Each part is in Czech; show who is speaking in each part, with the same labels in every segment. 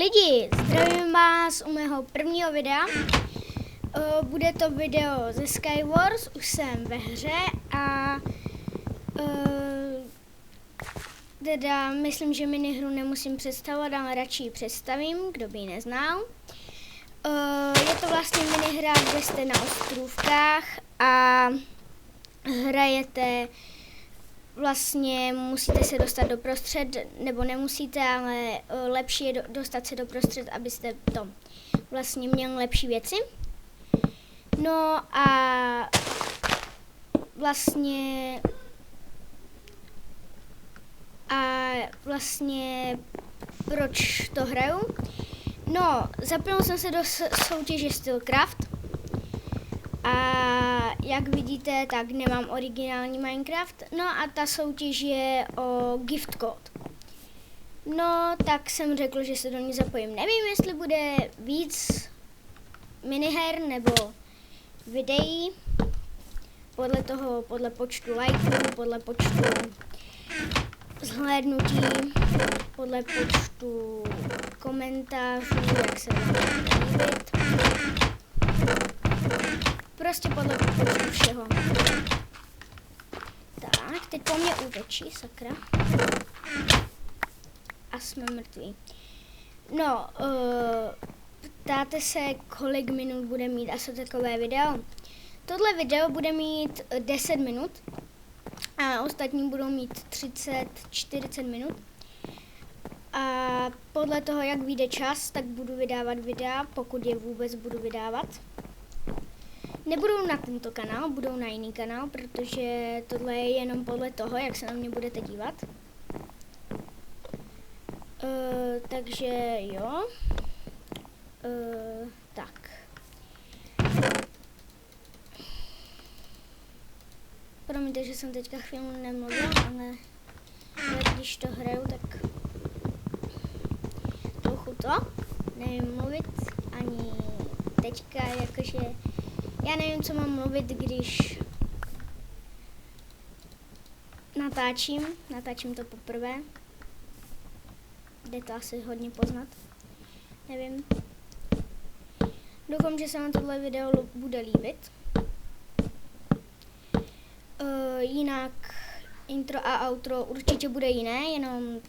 Speaker 1: Lidi, zdravím vás u mého prvního videa. Bude to video ze Skywars, už jsem ve hře a teda myslím, že minihru nemusím představovat, ale radši ji představím, kdo by ji neznal. Je to vlastně minihra, kde jste na ostrůvkách a hrajete, vlastně musíte se dostat do prostřed, nebo nemusíte, ale lepší je dostat se do prostřed, abyste to vlastně měli lepší věci. No a vlastně proč to hraju? No, zapnul jsem se do soutěže Steelcraft a jak vidíte, tak nemám originální Minecraft. No a ta soutěž je o gift code. No, tak jsem řekl, že se do ní zapojím. Nevím, jestli bude víc miniher nebo videí. Podle počtu lajků, podle počtu zhlédnutí, podle počtu komentářů, jak se vám líbit. Prostě podle počtu všeho. Tak, teď po mně útočí, sakra. A jsme mrtví. No, ptáte se, kolik minut bude mít asi takové video. Tohle video bude mít 10 minut a ostatní budou mít 30-40 minut. A podle toho, jak vyjde čas, tak budu vydávat videa, pokud je vůbec budu vydávat. Nebudou na tento kanál, budou na jiný kanál, protože tohle je jenom podle toho, jak se na mě budete dívat. Takže jo. Tak. Promiňte, že jsem teďka chvíli nemluvil, ale když to hraju, tak trochu to nevím mluvit ani teďka, jakože já nevím, co mám mluvit, když natáčím to poprvé. Jde to asi hodně poznat, nevím. Doufám, že se vám tohle video bude líbit. Jinak intro a outro určitě bude jiné, jenom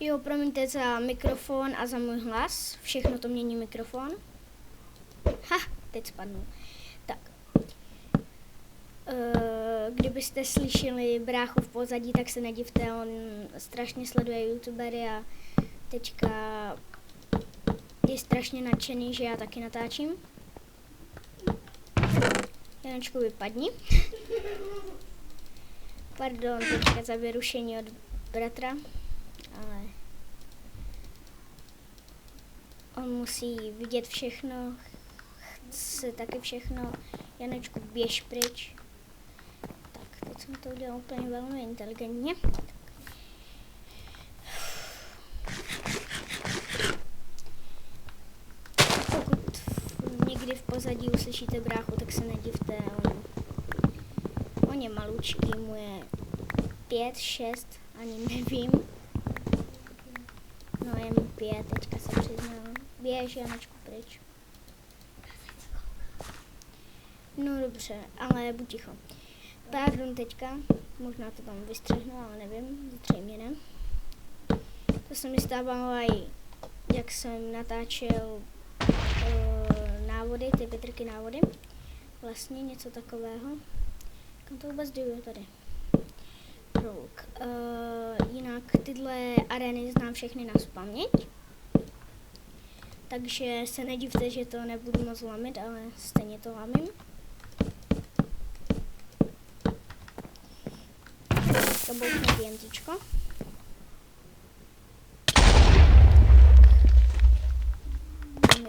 Speaker 1: jo, promiňte za mikrofon a za můj hlas, všechno to mění mikrofon. Teď spadnu. Tak. Kdybyste slyšeli bráchu v pozadí, tak se nedivte, on strašně sleduje youtubery a teďka je strašně nadšený, že já taky natáčím. Janečku, vypadni. Pardon, teďka za vyrušení od bratra, ale on musí vidět všechno, chce taky všechno. Janečku, běž pryč. Tak, teď jsem to udělal úplně velmi inteligentně. Pokud někdy v pozadí uslyšíte bráchu, tak se nedivte, on je malučký, mu je 5, 6, ani nevím. No, je mu 5, teďka se přiznám. Běž, Janečku, pryč. No dobře, ale buď ticho. Pardon teďka, možná to tam vystřihnu, ale nevím, zřejmě ne. To se mi stávalo i, jak jsem natáčel návody, ty Petrky návody. Vlastně něco takového. Kam to vůbec jdu tady? Proluk. Jinak tyhle arény znám všechny na spaměť. Takže se nedivte, že to nebudu moc lamit, ale stejně to lamím. To bouchne TNTčko.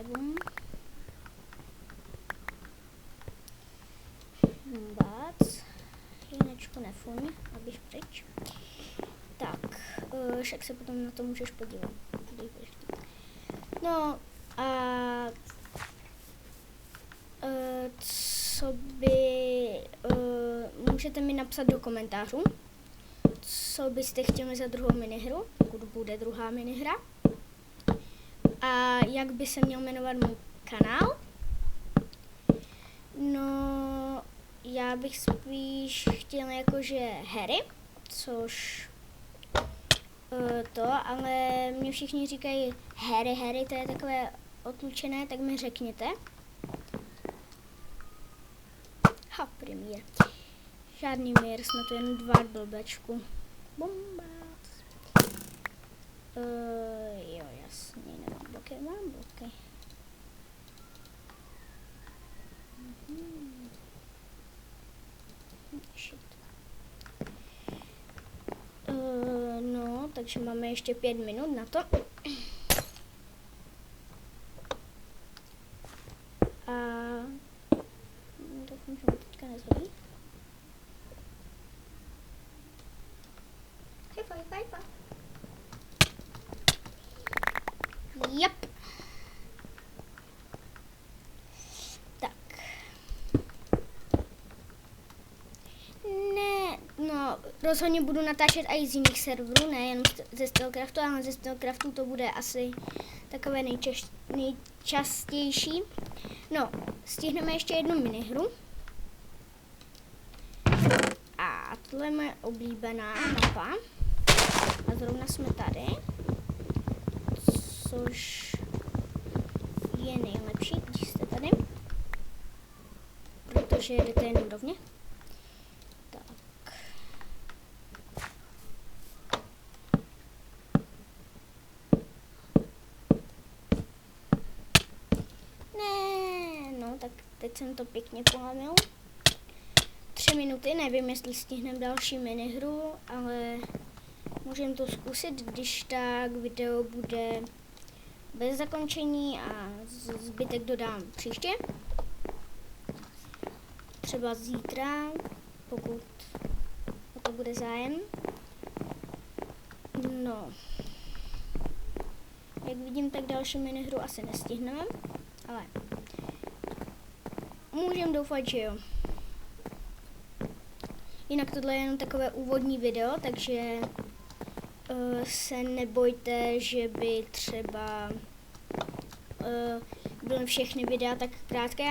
Speaker 1: Bum. Bác. Jinečku nefuň, abych pryč. Tak, však se potom na to můžeš podívat. No a co by, můžete mi napsat do komentářů, co byste chtěli za druhou minihru, pokud bude druhá minihra. A jak by se měl jmenovat můj kanál? No, já bych spíš chtěl jakože Harry, což ale mě všichni říkají Harry, to je takové otlučené, tak mi řekněte. Premiér. Žádný mír, jsme tu jen 2 blbečku. Bomba. Jo, jasně, nemám bloky, mám bloky. Shit. No, takže máme ještě 5 minut na to. A doufám, že mi teďka nezhodí. Hejfa. Yep. Tak. Ne, no, rozhodně budu natáčet i z jiných serverů, ne jenom ze Steelcraftu, ale ze Steelcraftu to bude asi takové nejčastější. No, stihneme ještě jednu minihru. A tohle je moje oblíbená mapa. A zrovna jsme tady. Což je nejlepší, když jste tady. Protože jdete jenom rovně. Tak. Ne, no tak teď jsem to pěkně polamil. 3 minuty, nevím, jestli stihneme další minihru, ale můžeme to zkusit, když tak video bude bez zakončení a zbytek dodám příště. Třeba zítra, pokud o to bude zájem. No. Jak vidím, tak další minihru asi nestihneme, ale můžeme doufat, že jo. Jinak tohle je jenom takové úvodní video, takže se nebojte, že by třeba byly všechny videa tak krátké,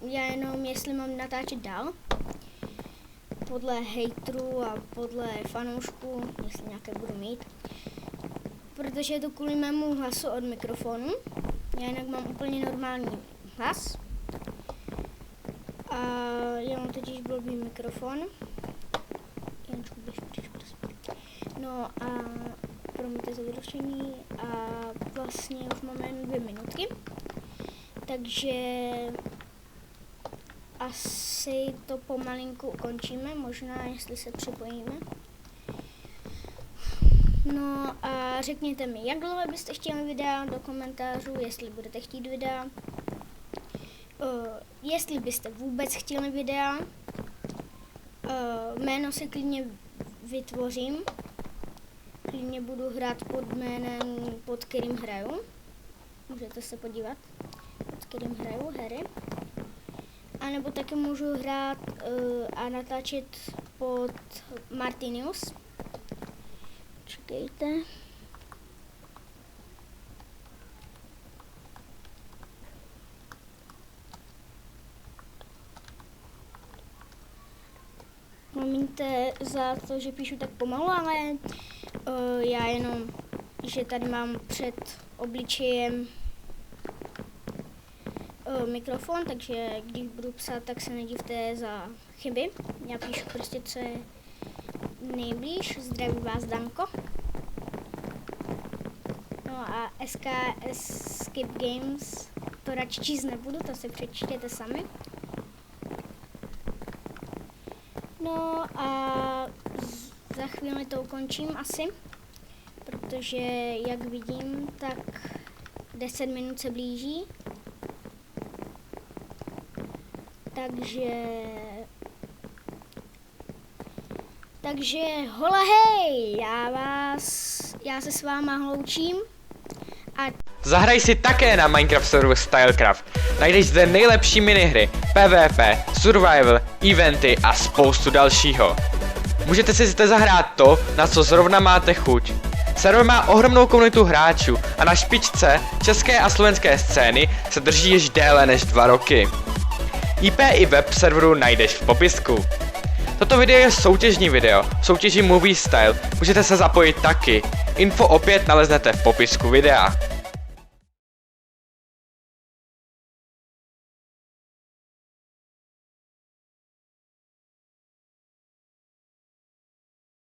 Speaker 1: já jenom jestli mám natáčet dál, podle hejtrů a podle fanoušků, jestli nějaké budu mít, protože je to kvůli mému hlasu od mikrofonu, já jinak mám úplně normální hlas a já mám totiž blbý mikrofon. No a promiňte za vyrušení a vlastně už máme jen 2 minutky, takže asi to pomalinku ukončíme, možná jestli se připojíme. No a řekněte mi, jak dlouho byste chtěli videa do komentářů, jestli budete chtít videa, jestli byste vůbec chtěli videa, jméno si klidně vytvořím. Klidně budu hrát pod jménem, pod kterým hraju. Můžete se podívat, pod kterým hraju, Harry. A nebo taky můžu hrát a natáčet pod Martinius. Čekejte. Promiňte za to, že píšu tak pomalu, ale já jenom, že tady mám před obličejem mikrofon, takže když budu psát, tak se nedivte za chyby. Já píšu prostě, co je nejblíž. Zdraví vás Danko. No a SKS Skip Games, to radši číst nebudu, to si přečtěte sami. No a za chvíli to ukončím asi, protože jak vidím, tak 10 minut se blíží. Takže hola hej, já se s váma loučím a
Speaker 2: Zahraj si také na Minecraft serveru Stylecraft. Najdeš zde nejlepší minihry, PvP, survival, eventy a spoustu dalšího. Můžete si zde zahrát to, na co zrovna máte chuť. Server má ohromnou komunitu hráčů a na špičce české a slovenské scény se drží již déle než 2 roky. IP i web serveru najdeš v popisku. Toto video je soutěžní video, v soutěži Movie Style, můžete se zapojit taky. Info opět naleznete v popisku videa.